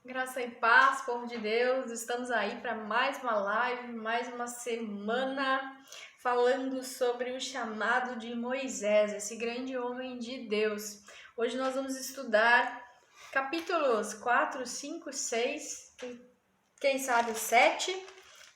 Graça e paz, povo de Deus, estamos aí para mais uma live, mais uma semana falando sobre o chamado de Moisés, esse grande homem de Deus. Hoje nós vamos estudar capítulos 4, 5, 6 e quem sabe 7,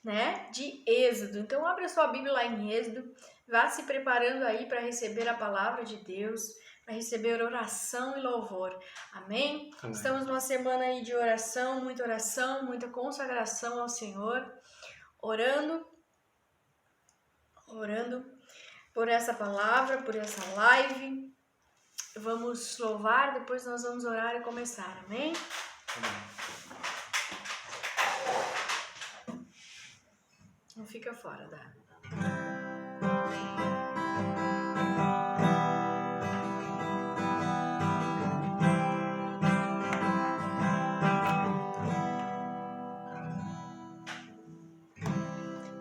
né, de Êxodo. Então abra sua Bíblia lá em Êxodo, vá se preparando aí para receber a palavra de Deus, para receber oração e louvor. Amém? Amém. Estamos numa semana aí de oração, muita consagração ao Senhor, orando por essa palavra, por essa live. Vamos louvar, depois nós vamos orar e começar. Amém? Amém. Não fica fora da...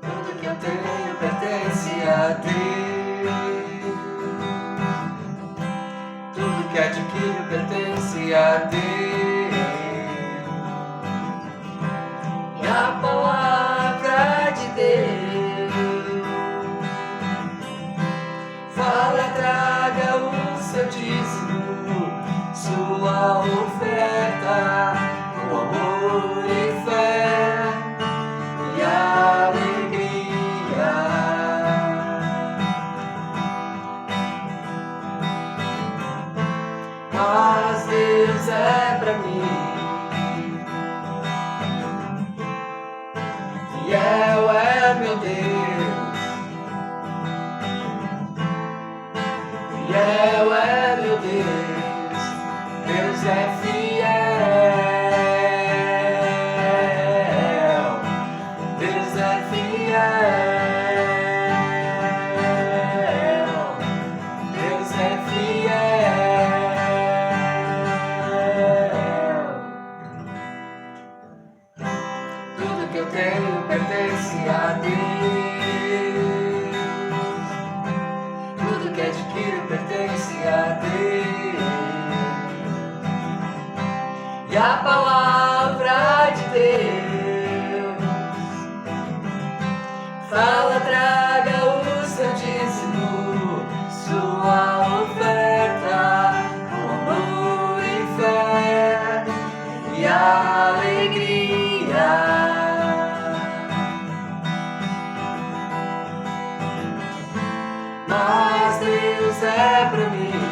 Tudo que eu tenho pertence a Deus. Tudo que adquiro pertence a Deus. E a palavra de Deus fala, traga o seu dízimo, sua oferta, com amor e fé e alegria. Mas Deus é pra mim fiel, é meu Deus. Fiel é meu Deus. Deus é fiel. Deus é fiel. Deus é fiel. Tudo que eu tenho pertence a Deus. Tudo que adquiro pertence a Deus. E a palavra de Deus fala, traga o seu dízimo, sua oferta, com amor e fé e alegria. Mas Deus é pra mim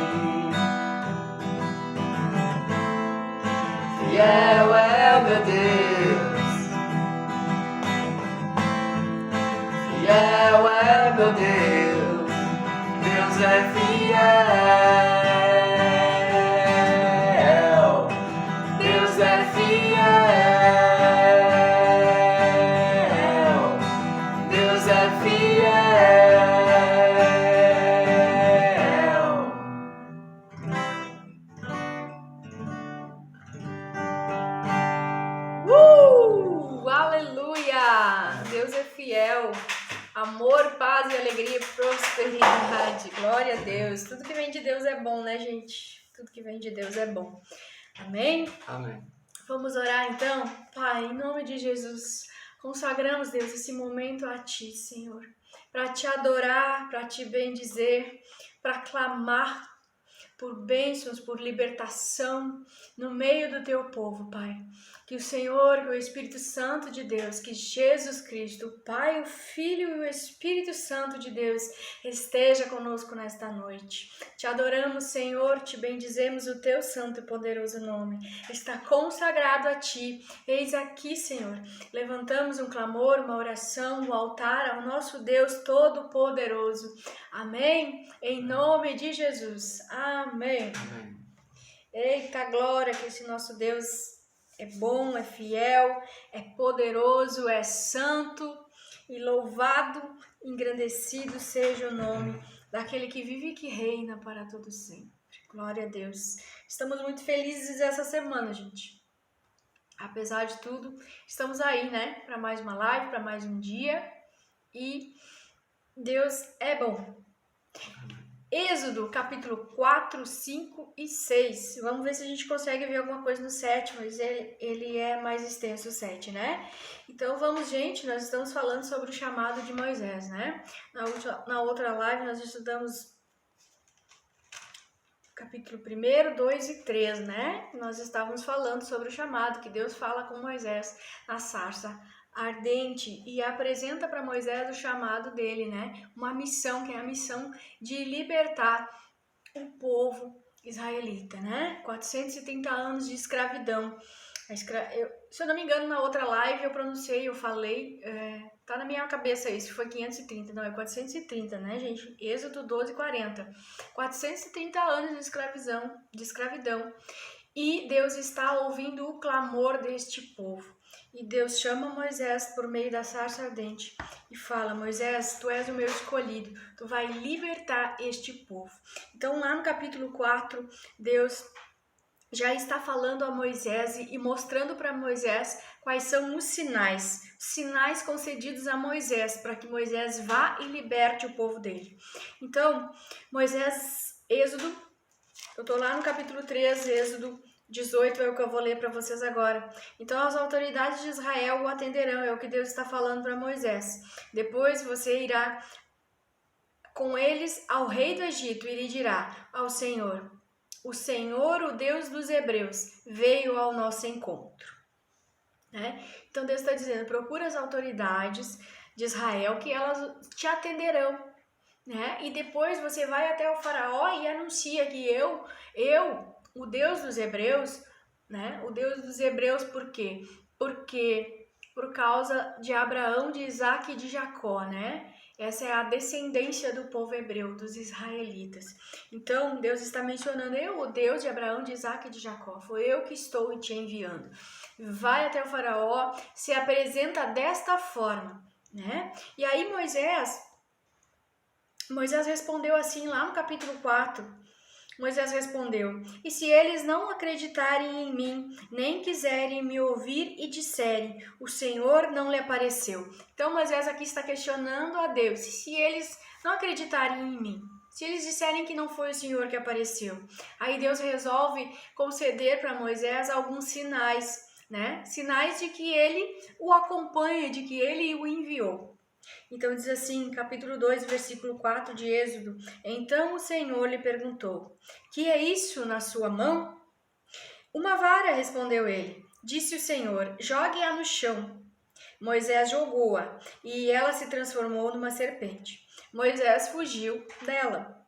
fiel, é o meu Deus. Fiel é meu Deus. Deus é fiel. Deus é fiel. Deus é fiel. Aleluia! Deus é fiel. Amor, paz e alegria e prosperidade. Glória a Deus. Tudo que vem de Deus é bom, né, gente? Tudo que vem de Deus é bom. Amém? Amém. Vamos orar então? Pai, em nome de Jesus, consagramos, Deus, esse momento a Ti, Senhor, para Te adorar, para Te bendizer, para clamar por bênçãos, por libertação no meio do Teu povo, Pai. Que o Senhor, que o Espírito Santo de Deus, que Jesus Cristo, o Pai, o Filho e o Espírito Santo de Deus esteja conosco nesta noite. Te adoramos, Senhor, te bendizemos o Teu santo e poderoso nome. Está consagrado a Ti. Eis aqui, Senhor, levantamos um clamor, uma oração, um altar ao nosso Deus Todo-Poderoso. Amém? Em nome de Jesus. Amém. Amém. Eita glória, que esse nosso Deus é bom, é fiel, é poderoso, é santo e louvado, engrandecido seja o nome daquele que vive e que reina para todo sempre. Glória a Deus. Estamos muito felizes essa semana, gente. Apesar de tudo, estamos aí, né? Para mais uma live, para mais um dia. E Deus é bom. Êxodo, capítulo 4, 5 e 6. Vamos ver se a gente consegue ver alguma coisa no 7, mas ele é mais extenso, o 7, né? Então vamos, gente, nós estamos falando sobre o chamado de Moisés, né? Na outra live nós estudamos capítulo 1, 2 e 3, né? Nós estávamos falando sobre o chamado que Deus fala com Moisés na sarça ardente e apresenta para Moisés o chamado dele, né? Uma missão, que é a missão de libertar o povo israelita, né? 430 anos de escravidão. Se eu não me engano, na outra live eu falei, tá na minha cabeça isso, foi 530, não, é 430, né, gente? Êxodo 12, 40. 430 anos de escravidão. E Deus está ouvindo o clamor deste povo. E Deus chama Moisés por meio da sarça ardente e fala: Moisés, tu és o meu escolhido, tu vai libertar este povo. Então, lá no capítulo 4, Deus já está falando a Moisés e mostrando para Moisés quais são os sinais concedidos a Moisés, para que Moisés vá e liberte o povo dele. Então, Êxodo, eu estou lá no capítulo 3, Êxodo 18 é o que eu vou ler para vocês agora. Então, as autoridades de Israel o atenderão, é o que Deus está falando para Moisés. Depois você irá com eles ao rei do Egito e lhe dirá ao Senhor: o Senhor, o Deus dos Hebreus, veio ao nosso encontro. Né? Então Deus está dizendo: procura as autoridades de Israel que elas te atenderão. Né? E depois você vai até o faraó e anuncia que eu, o Deus dos Hebreus, né? O Deus dos Hebreus, por quê? Porque por causa de Abraão, de Isaac e de Jacó, né? Essa é a descendência do povo hebreu, dos israelitas. Então, Deus está mencionando: eu, o Deus de Abraão, de Isaac e de Jacó, foi eu que estou te enviando. Vai até o faraó, se apresenta desta forma, né? E aí Moisés respondeu assim lá no capítulo 4. Moisés respondeu: e se eles não acreditarem em mim, nem quiserem me ouvir e disserem: o Senhor não lhe apareceu. Então Moisés aqui está questionando a Deus: se eles não acreditarem em mim, se eles disserem que não foi o Senhor que apareceu. Aí Deus resolve conceder para Moisés alguns sinais, né? Sinais de que ele o acompanha, de que ele o enviou. Então diz assim, capítulo 2, versículo 4 de Êxodo: então o Senhor lhe perguntou: que é isso na sua mão? Uma vara, respondeu ele. Disse o Senhor: jogue-a no chão. Moisés jogou-a e ela se transformou numa serpente. Moisés fugiu dela.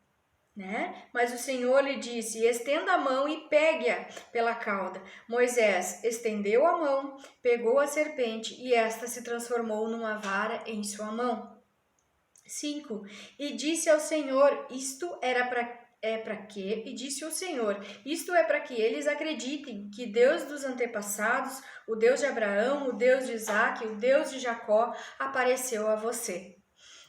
Né? Mas o Senhor lhe disse: estenda a mão e pegue-a pela cauda. Moisés estendeu a mão, pegou a serpente e esta se transformou numa vara em sua mão. 5. E disse ao Senhor: isto é para quê? E disse o Senhor: isto é para que eles acreditem que Deus dos antepassados, o Deus de Abraão, o Deus de Isaque, o Deus de Jacó, apareceu a você.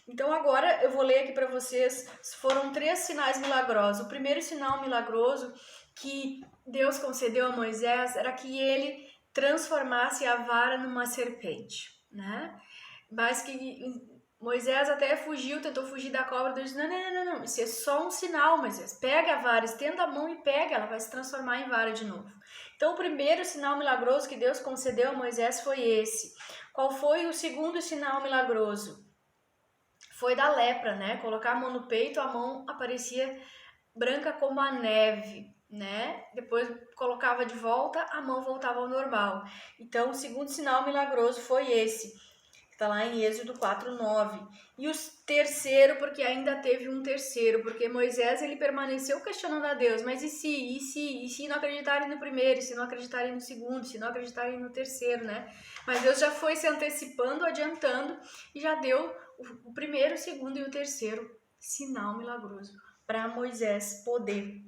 Então agora eu vou ler aqui para vocês, foram 3 sinais milagrosos. O primeiro sinal milagroso que Deus concedeu a Moisés era que ele transformasse a vara numa serpente, né? Mas que Moisés até fugiu, tentou fugir da cobra, Deus disse: não, isso é só um sinal, Moisés. Pega a vara, estenda a mão e pega, ela vai se transformar em vara de novo. Então o primeiro sinal milagroso que Deus concedeu a Moisés foi esse. Qual foi o segundo sinal milagroso? Foi da lepra, né? Colocar a mão no peito, a mão aparecia branca como a neve, né? Depois colocava de volta, a mão voltava ao normal. Então, o segundo sinal milagroso foi esse, que está lá em Êxodo 4:9. E o terceiro, porque ainda teve um terceiro, porque Moisés ele permaneceu questionando a Deus: mas e se não acreditarem no primeiro, se não acreditarem no segundo, se não acreditarem no terceiro, né? Mas Deus já foi se antecipando, adiantando e já deu o primeiro, o segundo e o terceiro sinal milagroso para Moisés poder,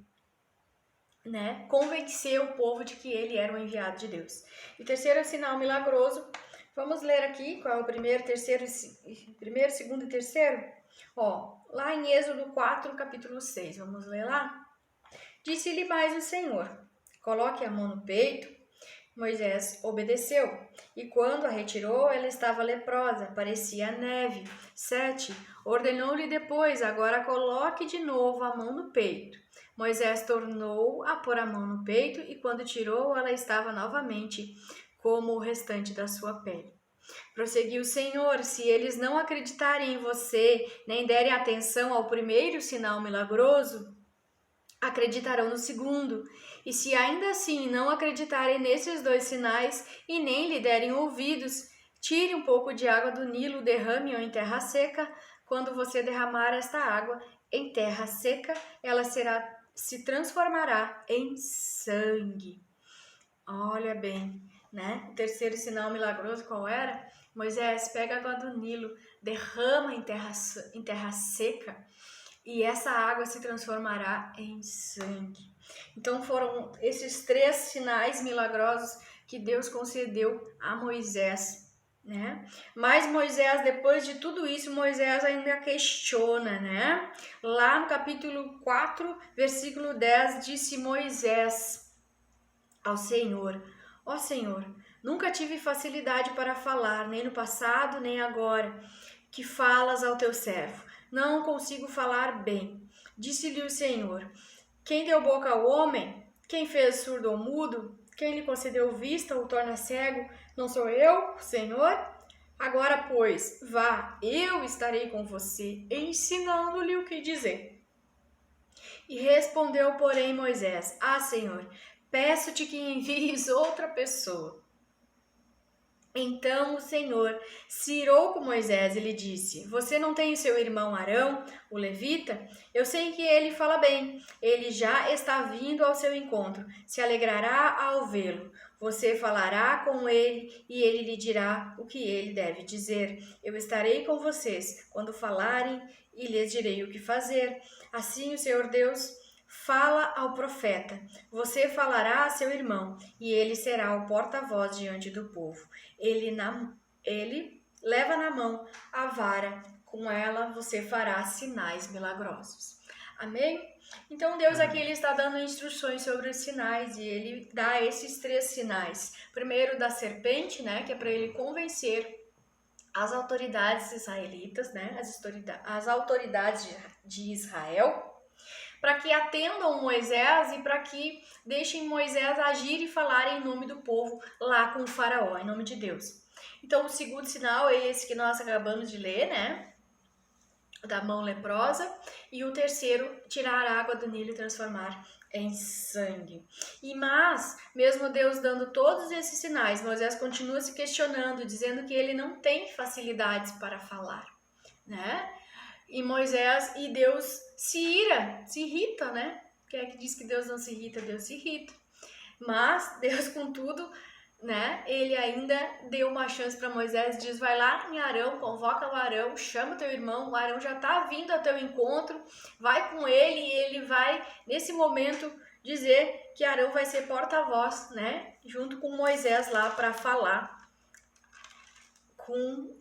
né, convencer o povo de que ele era o enviado de Deus. E terceiro sinal milagroso, vamos ler aqui qual é o primeiro, segundo e terceiro? Ó, lá em Êxodo 4, capítulo 6, vamos ler lá? Disse-lhe mais o Senhor: coloque a mão no peito. Moisés obedeceu, e quando a retirou, ela estava leprosa, parecia neve. 7. Ordenou-lhe depois, agora coloque de novo a mão no peito. Moisés tornou a pôr a mão no peito, e quando tirou, ela estava novamente como o restante da sua pele. Prosseguiu o Senhor: se eles não acreditarem em você, nem derem atenção ao primeiro sinal milagroso, acreditarão no segundo. E se ainda assim não acreditarem nesses 2 sinais e nem lhe derem ouvidos, tire um pouco de água do Nilo, derrame-o em terra seca. Quando você derramar esta água em terra seca, ela se transformará em sangue. Olha bem, né? O terceiro sinal milagroso qual era? Moisés pega a água do Nilo, derrama em terra seca, e essa água se transformará em sangue. Então foram esses 3 sinais milagrosos que Deus concedeu a Moisés, né? Mas Moisés, depois de tudo isso, Moisés ainda questiona, né? Lá no capítulo 4, versículo 10, disse Moisés ao Senhor: ó Senhor, nunca tive facilidade para falar, nem no passado, nem agora, que falas ao teu servo. Não consigo falar bem. Disse-lhe o Senhor: quem deu boca ao homem? Quem fez surdo ou mudo? Quem lhe concedeu vista ou torna cego? Não sou eu, Senhor? Agora, pois, vá, eu estarei com você, ensinando-lhe o que dizer. E respondeu, porém, Moisés: ah, Senhor, peço-te que envies outra pessoa. Então o Senhor se irou com Moisés e lhe disse: você não tem o seu irmão Arão, o levita? Eu sei que ele fala bem. Ele já está vindo ao seu encontro. Se alegrará ao vê-lo. Você falará com ele e ele lhe dirá o que ele deve dizer. Eu estarei com vocês quando falarem e lhes direi o que fazer. Assim o Senhor Deus fala ao profeta: você falará a seu irmão, e ele será o porta-voz diante do povo. Ele leva na mão a vara, com ela você fará sinais milagrosos. Amém? Então Deus aqui ele está dando instruções sobre os sinais, e ele dá esses 3 sinais. Primeiro da serpente, né, que é para ele convencer as autoridades israelitas, né, as autoridades de Israel, para que atendam Moisés e para que deixem Moisés agir e falar em nome do povo lá com o faraó, em nome de Deus. Então, o segundo sinal é esse que nós acabamos de ler, né? Da mão leprosa. E o terceiro, tirar a água do Nilo e transformar em sangue. Mas, mesmo Deus dando todos esses sinais, Moisés continua se questionando, dizendo que ele não tem facilidades para falar, né? E Moisés e Deus se irrita, né? Quem é que diz que Deus não se irrita? Deus se irrita. Mas Deus, contudo, né? Ele ainda deu uma chance para Moisés, diz: vai lá em Arão, convoca o Arão, chama teu irmão, o Arão já está vindo ao teu encontro, vai com ele e ele vai, nesse momento, dizer que Arão vai ser porta-voz, né? Junto com Moisés lá para falar com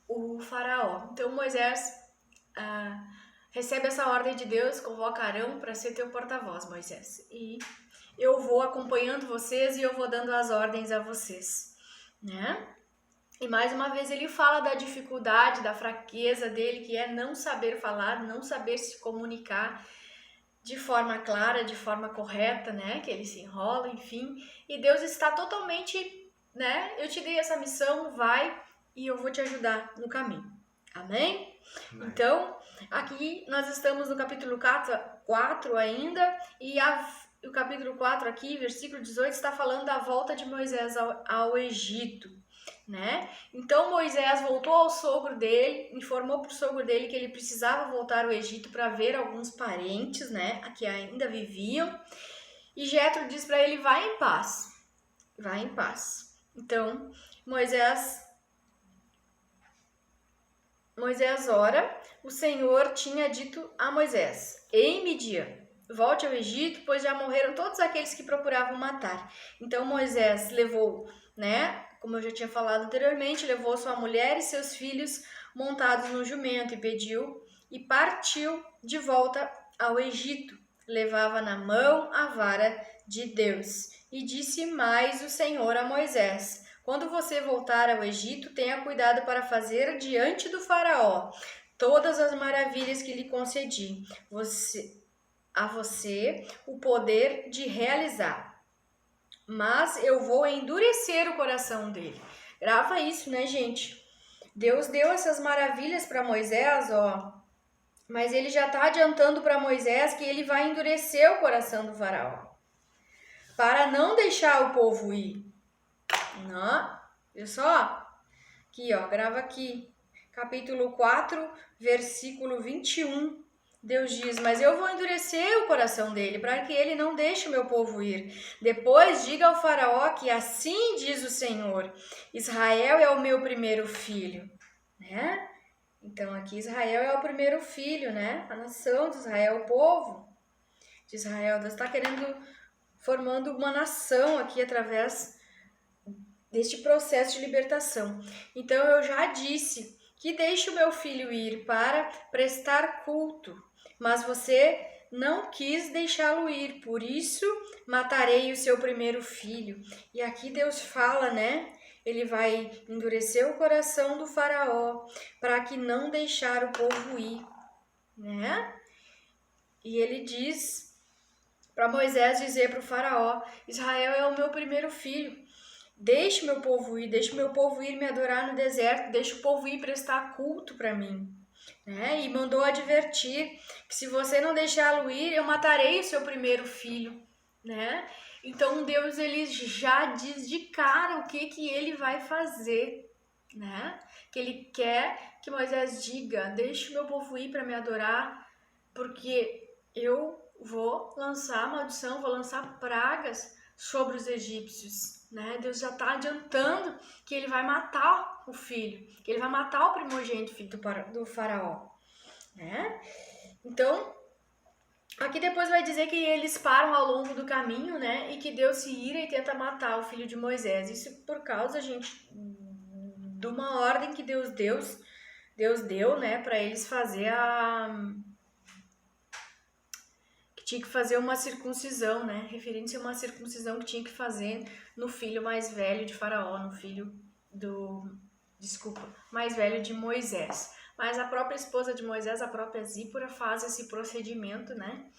o faraó. Então Moisés recebe essa ordem de Deus, convoca Arão para ser teu porta-voz, Moisés. E eu vou acompanhando vocês e eu vou dando as ordens a vocês, né? E mais uma vez ele fala da dificuldade, da fraqueza dele, que é não saber falar, não saber se comunicar de forma clara, de forma correta, né? Que ele se enrola, enfim. E Deus está totalmente, né? Eu te dei essa missão, vai e eu vou te ajudar no caminho. Amém? Então, aqui nós estamos no capítulo 4 ainda, e o capítulo 4 aqui, versículo 18, está falando da volta de Moisés ao Egito, né? Então Moisés voltou ao sogro dele, informou para o sogro dele que ele precisava voltar ao Egito para ver alguns parentes, né, que ainda viviam, e Jetro diz para ele: vai em paz, vai em paz. Então Moisés ora, o Senhor tinha dito a Moisés: em Midian, volte ao Egito, pois já morreram todos aqueles que procuravam matar. Então Moisés levou, né, como eu já tinha falado anteriormente, levou sua mulher e seus filhos montados no jumento e partiu de volta ao Egito. Levava na mão a vara de Deus. E disse mais o Senhor a Moisés: quando você voltar ao Egito, tenha cuidado para fazer diante do faraó todas as maravilhas que lhe concedi, a você o poder de realizar. Mas eu vou endurecer o coração dele. Grava isso, né, gente? Deus deu essas maravilhas para Moisés, ó. Mas ele já está adiantando para Moisés que ele vai endurecer o coração do faraó para não deixar o povo ir. Não, viu só? Aqui, ó, grava aqui. Capítulo 4, versículo 21. Deus diz: mas eu vou endurecer o coração dele para que ele não deixe o meu povo ir. Depois diga ao faraó que assim diz o Senhor: Israel é o meu primeiro filho, né? Então aqui Israel é o primeiro filho, né? A nação de Israel, o povo de Israel. Deus está formando uma nação aqui através deste processo de libertação. Então eu já disse que deixe o meu filho ir para prestar culto, mas você não quis deixá-lo ir, por isso matarei o seu primeiro filho. E aqui Deus fala, né? Ele vai endurecer o coração do faraó para que não deixar o povo ir, né? E ele diz para Moisés dizer para o faraó: Israel é o meu primeiro filho. Deixe meu povo ir, deixe meu povo ir me adorar no deserto, deixe o povo ir prestar culto para mim, né? E mandou advertir que se você não deixá-lo ir, eu matarei o seu primeiro filho, né? Então Deus ele já diz de cara o que ele vai fazer, né? Que ele quer que Moisés diga: deixe o meu povo ir para me adorar, porque eu vou lançar maldição, vou lançar pragas sobre os egípcios, né? Deus já está adiantando que ele vai matar o filho, que ele vai matar o primogênito filho do faraó, né? Então, aqui depois vai dizer que eles param ao longo do caminho, né? E que Deus se ira e tenta matar o filho de Moisés. Isso por causa, gente, de uma ordem que Deus deu, né? Para eles fazer tinha que fazer uma circuncisão, né? Referente a uma circuncisão que tinha que fazer no filho mais velho de Faraó, no filho mais velho de Moisés. Mas a própria esposa de Moisés, a própria Zípora, faz esse procedimento, né?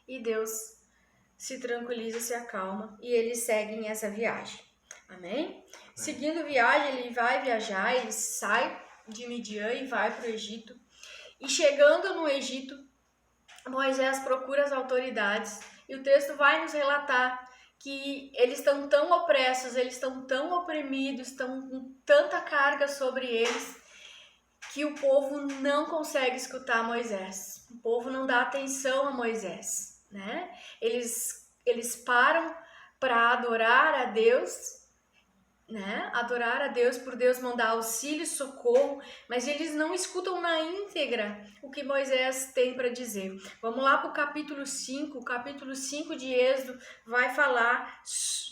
E Deus se tranquiliza, se acalma e eles seguem essa viagem. Amém? Seguindo viagem, ele vai viajar, ele sai de Midian e vai para o Egito. E chegando no Egito, Moisés procura as autoridades e o texto vai nos relatar que eles estão tão opressos, eles estão tão oprimidos, estão com tanta carga sobre eles que o povo não consegue escutar Moisés. O povo não dá atenção a Moisés, né? Eles param para adorar a Deus, né? Adorar a Deus por Deus mandar auxílio, socorro, mas eles não escutam na íntegra o que Moisés tem para dizer. Vamos lá para o capítulo 5. O capítulo 5 de Êxodo vai falar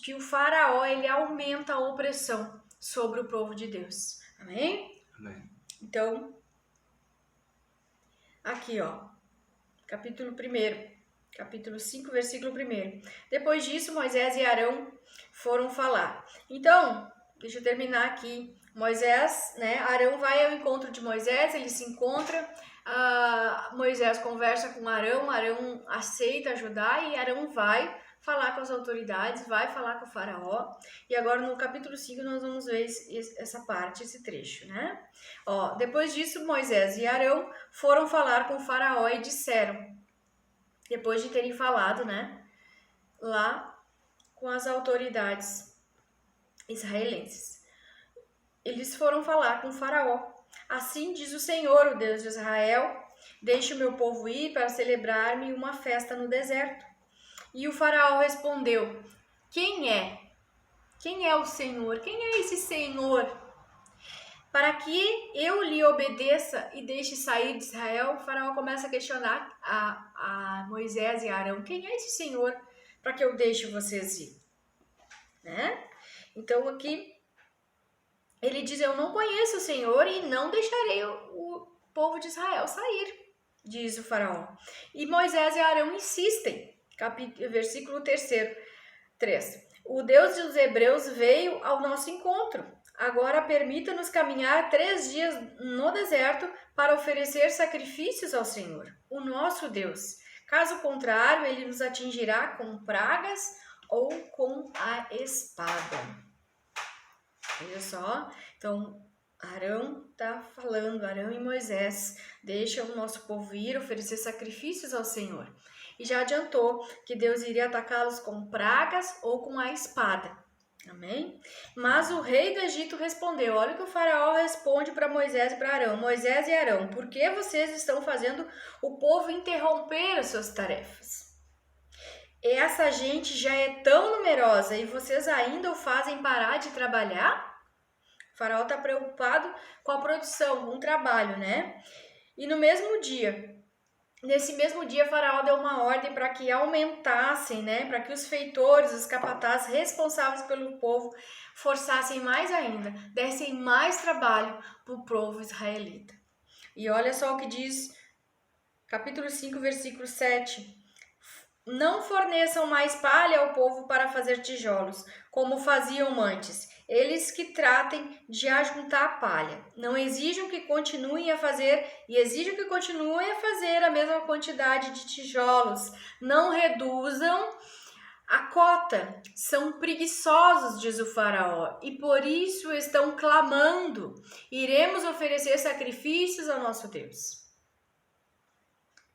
que o faraó ele aumenta a opressão sobre o povo de Deus. Amém? Amém. Então, aqui ó, capítulo 1. Capítulo 5, versículo 1. Depois disso, Moisés e Arão foram falar. Então, deixa eu terminar aqui. Moisés, né? Arão vai ao encontro de Moisés, ele se encontra. Moisés conversa com Arão, Arão aceita ajudar e Arão vai falar com as autoridades, vai falar com o faraó. E agora no capítulo 5 nós vamos ver essa parte, esse trecho, né? Ó, depois disso, Moisés e Arão foram falar com o faraó e disseram, depois de terem falado, né, lá com as autoridades israelenses. Eles foram falar com o faraó. Assim diz o Senhor, o Deus de Israel, deixe o meu povo ir para celebrar-me uma festa no deserto. E o faraó respondeu, quem é? Quem é o Senhor? Quem é esse Senhor? Para que eu lhe obedeça e deixe sair de Israel, o faraó começa a questionar a Moisés e Arão. Quem é esse Senhor para que eu deixe vocês ir? Né? Então aqui ele diz, eu não conheço o Senhor e não deixarei o povo de Israel sair, diz o faraó. E Moisés e Arão insistem. Versículo 3. 3. O Deus dos Hebreus veio ao nosso encontro. Agora permita-nos caminhar 3 dias no deserto para oferecer sacrifícios ao Senhor, o nosso Deus. Caso contrário, ele nos atingirá com pragas ou com a espada. Olha só, então Arão está falando, Arão e Moisés, deixa o nosso povo ir oferecer sacrifícios ao Senhor. E já adiantou que Deus iria atacá-los com pragas ou com a espada. Amém? Mas o rei do Egito respondeu, olha o que o faraó responde para Moisés e para Arão. Moisés e Arão, por que vocês estão fazendo o povo interromper as suas tarefas? Essa gente já é tão numerosa e vocês ainda o fazem parar de trabalhar? O faraó está preocupado com a produção, com o trabalho, né? E nesse mesmo dia, Faraó deu uma ordem para que aumentassem, né? Para que os feitores, os capatazes responsáveis pelo povo forçassem mais ainda, dessem mais trabalho para o povo israelita. E olha só o que diz capítulo 5, versículo 7. Não forneçam mais palha ao povo para fazer tijolos, como faziam antes. Eles que tratem de ajuntar a palha. Não exijam que continuem a fazer a mesma quantidade de tijolos. Não reduzam a cota. São preguiçosos, diz o faraó, e por isso estão clamando. Iremos oferecer sacrifícios ao nosso Deus.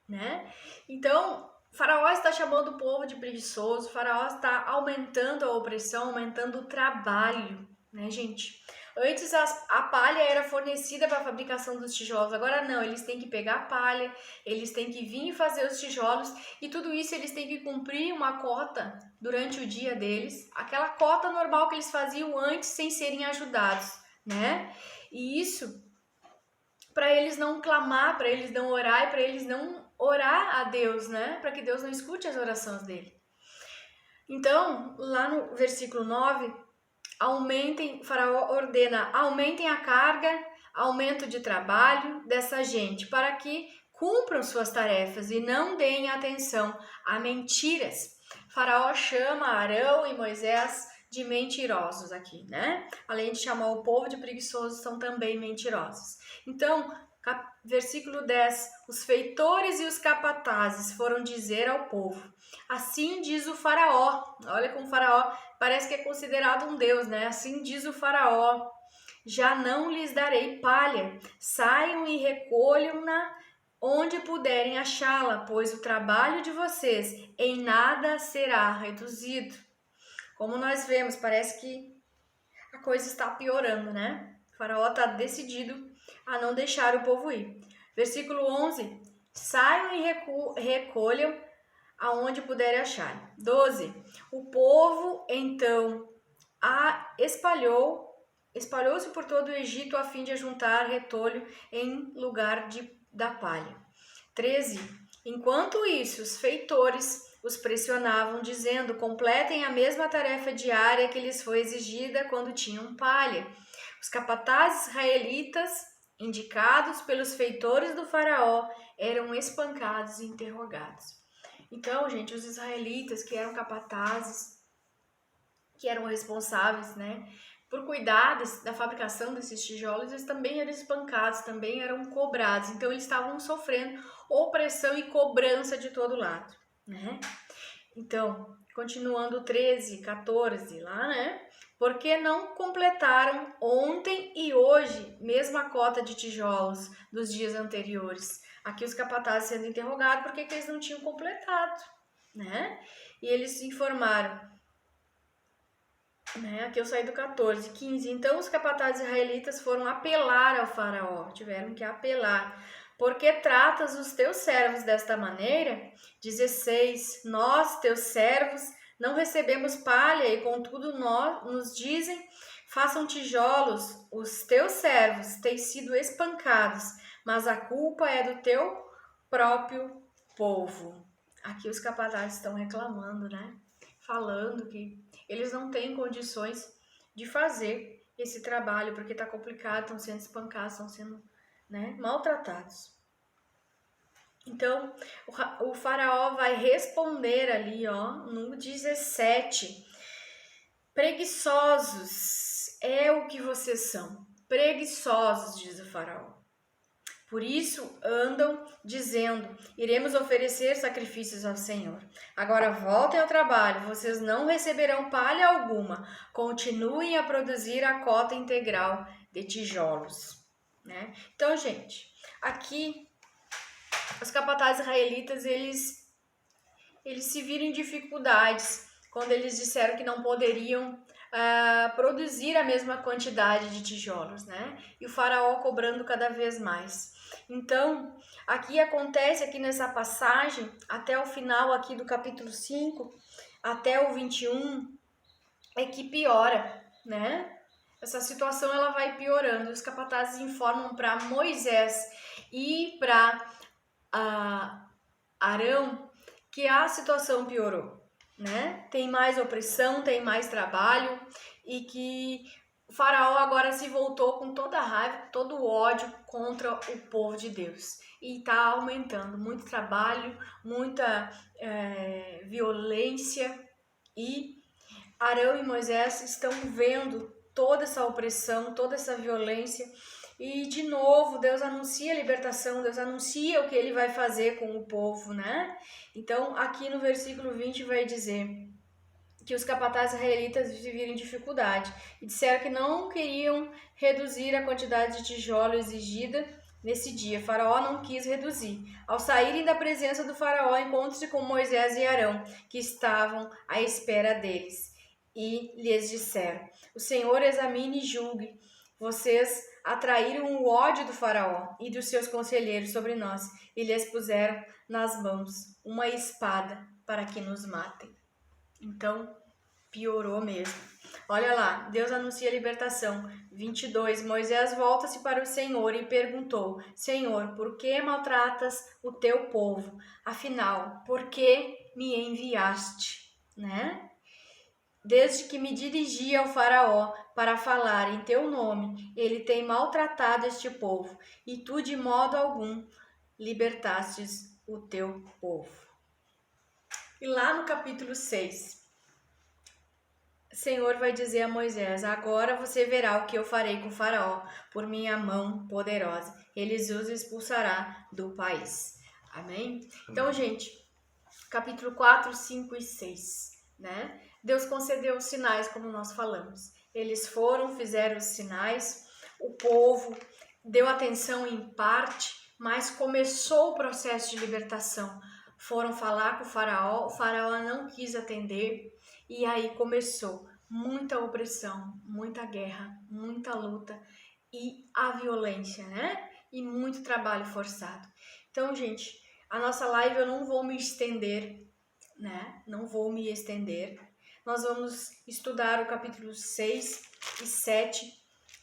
Né? Então, Faraó está chamando o povo de preguiçoso, Faraó está aumentando a opressão, aumentando o trabalho, né, gente? Antes a palha era fornecida para a fabricação dos tijolos, agora não, eles têm que pegar a palha, eles têm que vir fazer os tijolos e tudo isso eles têm que cumprir uma cota durante o dia deles, aquela cota normal que eles faziam antes sem serem ajudados, né? E isso para eles não clamar, para eles não orar e para eles não orar a Deus, né? Para que Deus não escute as orações dele. Então, lá no versículo 9, Faraó ordena, aumentem a carga, aumento de trabalho dessa gente, para que cumpram suas tarefas e não deem atenção a mentiras. Faraó chama Arão e Moisés de mentirosos aqui, né? Além de chamar o povo de preguiçosos, são também mentirosos. Então, versículo 10, os feitores e os capatazes foram dizer ao povo, assim diz o faraó, olha como o faraó parece que é considerado um deus, né? Assim diz o faraó, já não lhes darei palha, saiam e recolham-na onde puderem achá-la, pois o trabalho de vocês em nada será reduzido. Como nós vemos, parece que a coisa está piorando, né? O faraó está decidido a não deixar o povo ir. Versículo 11. Saiam e recolham aonde puderem achar. 12. O povo, então, espalhou-se por todo o Egito a fim de ajuntar retolho em lugar da palha. 13. Enquanto isso, os feitores os pressionavam, dizendo, completem a mesma tarefa diária que lhes foi exigida quando tinham palha. Os capatazes israelitas, indicados pelos feitores do faraó, eram espancados e interrogados. Então, gente, os israelitas que eram capatazes, que eram responsáveis, né, por cuidar da fabricação desses tijolos, eles também eram espancados, também eram cobrados. Então, eles estavam sofrendo opressão e cobrança de todo lado, né? Então, continuando 13, 14 lá, né? Porque não completaram ontem e hoje mesma cota de tijolos dos dias anteriores? Aqui os capatazes sendo interrogados porque eles não tinham completado, né? E eles informaram, né? Aqui eu saí do 14, 15. Então os capatazes israelitas foram apelar ao faraó, tiveram que apelar. Porque tratas os teus servos desta maneira? 16. Nós, teus servos, não recebemos palha e contudo nos dizem, façam tijolos. Os teus servos têm sido espancados, mas a culpa é do teu próprio povo. Aqui os capatazes estão reclamando, né? Falando que eles não têm condições de fazer esse trabalho porque está complicado, estão sendo espancados, estão sendo, né, maltratados. Então, o faraó vai responder ali, ó, no 17, Preguiçosos é o que vocês são. Preguiçosos, diz o faraó. Por isso andam dizendo, iremos oferecer sacrifícios ao Senhor. Agora voltem ao trabalho, vocês não receberão palha alguma. Continuem a produzir a cota integral de tijolos. Né? Então, gente, aqui os capatazes israelitas, eles se viram em dificuldades quando eles disseram que não poderiam produzir a mesma quantidade de tijolos, né? E o faraó cobrando cada vez mais. Então, aqui acontece, aqui nessa passagem, até o final aqui do capítulo 5, até o 21, é que piora, né? Essa situação ela vai piorando. Os capatazes informam para Moisés e para Arão que a situação piorou, né? Tem mais opressão, tem mais trabalho e que o faraó agora se voltou com toda a raiva, todo o ódio contra o povo de Deus. E está aumentando muito trabalho, muita violência, e Arão e Moisés estão vendo toda essa opressão, toda essa violência. E de novo, Deus anuncia a libertação, Deus anuncia o que ele vai fazer com o povo, né? Então, aqui no versículo 20 vai dizer que os capatazes israelitas viveram em dificuldade e disseram que não queriam reduzir a quantidade de tijolo exigida nesse dia. O faraó não quis reduzir. Ao saírem da presença do faraó, encontram-se com Moisés e Arão, que estavam à espera deles. E lhes disseram, o Senhor examine e julgue. Vocês atraíram o ódio do faraó e dos seus conselheiros sobre nós e lhes puseram nas mãos uma espada para que nos matem. Então, piorou mesmo. Olha lá, Deus anuncia a libertação. 22, Moisés volta-se para o Senhor e perguntou, Senhor, por que maltratas o teu povo? Afinal, por que me enviaste? Né? Desde que me dirigi ao faraó para falar em teu nome, ele tem maltratado este povo, e tu de modo algum libertastes o teu povo. E lá no capítulo 6, o Senhor vai dizer a Moisés, agora você verá o que eu farei com o faraó, por minha mão poderosa. Ele os expulsará do país. Amém? Então, gente, capítulo 4, 5 e 6, né? Deus concedeu os sinais, como nós falamos. Eles foram, fizeram os sinais, o povo deu atenção em parte, mas começou o processo de libertação. Foram falar com o faraó não quis atender, e aí começou muita opressão, muita guerra, muita luta e a violência, né? E muito trabalho forçado. Então, gente, a nossa live eu não vou me estender, né? Não vou me estender. Nós vamos estudar o capítulo 6 e 7,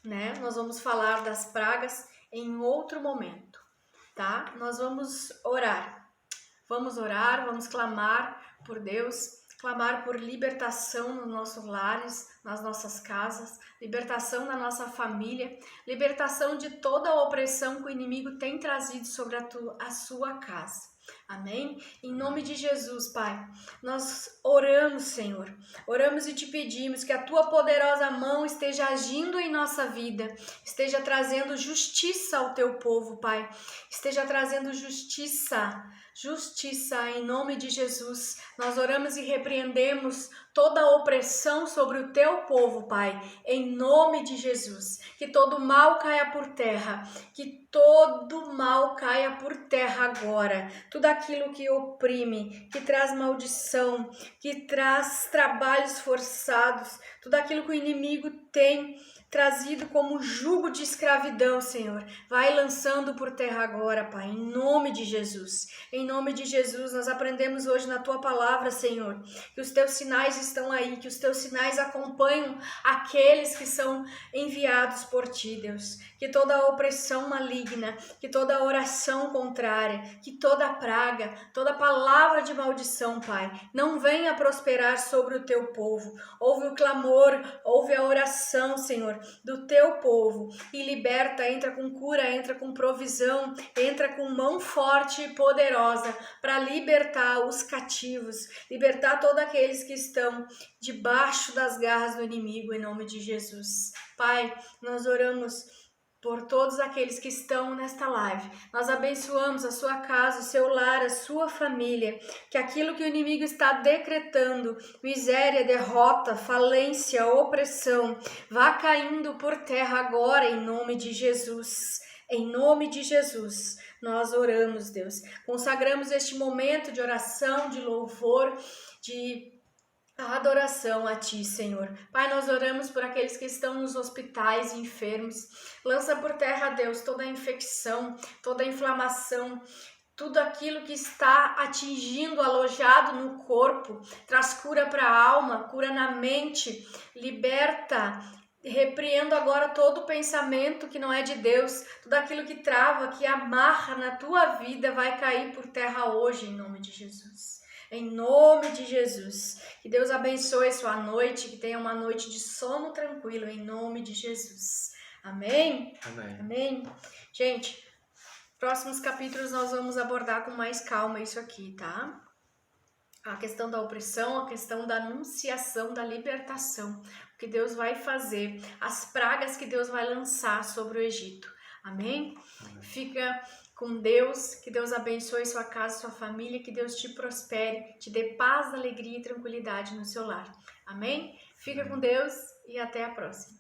né? Nós vamos falar das pragas em outro momento, tá? Nós vamos orar. Vamos orar, vamos clamar por Deus, clamar por libertação nos nossos lares, nas nossas casas, libertação na nossa família, libertação de toda a opressão que o inimigo tem trazido sobre a sua casa. Amém? Em nome de Jesus, Pai, nós oramos, Senhor, oramos e te pedimos que a tua poderosa mão esteja agindo em nossa vida, esteja trazendo justiça ao teu povo, Pai, esteja trazendo justiça em nome de Jesus. Nós oramos e repreendemos toda a opressão sobre o teu povo, Pai, em nome de Jesus. Que todo mal caia por terra, que todo mal caia por terra agora. Tudo aquilo que oprime, que traz maldição, que traz trabalhos forçados, tudo aquilo que o inimigo tem trazido como jugo de escravidão, Senhor, vai lançando por terra agora, Pai, em nome de Jesus. Em nome de Jesus, nós aprendemos hoje na Tua palavra, Senhor, que os Teus sinais estão aí, que os Teus sinais acompanham aqueles que são enviados por Ti, Deus. Que toda opressão maligna, que toda oração contrária, que toda praga, toda palavra de maldição, Pai, não venha prosperar sobre o Teu povo. Ouve o clamor, ouve a oração, Senhor, Senhor, do teu povo e liberta, entra com cura, entra com provisão, entra com mão forte e poderosa para libertar os cativos, libertar todos aqueles que estão debaixo das garras do inimigo, em nome de Jesus. Pai, nós oramos por todos aqueles que estão nesta live. Nós abençoamos a sua casa, o seu lar, a sua família, que aquilo que o inimigo está decretando, miséria, derrota, falência, opressão, vá caindo por terra agora em nome de Jesus. Em nome de Jesus, nós oramos, Deus. Consagramos este momento de oração, de louvor, de a adoração a Ti, Senhor. Pai, nós oramos por aqueles que estão nos hospitais enfermos. Lança por terra, Deus, toda a infecção, toda a inflamação, tudo aquilo que está atingindo, alojado no corpo. Traz cura para a alma, cura na mente, liberta. Repreendo agora todo pensamento que não é de Deus, tudo aquilo que trava, que amarra na tua vida vai cair por terra hoje, em nome de Jesus. Em nome de Jesus, que Deus abençoe sua noite, que tenha uma noite de sono tranquilo, em nome de Jesus. Amém? Amém. Amém. Gente, próximos capítulos nós vamos abordar com mais calma isso aqui, tá? A questão da opressão, a questão da anunciação, da libertação, o que Deus vai fazer, as pragas que Deus vai lançar sobre o Egito. Amém? Amém. Fica com Deus, que Deus abençoe sua casa, sua família, que Deus te prospere, te dê paz, alegria e tranquilidade no seu lar. Amém? Fica com Deus e até a próxima.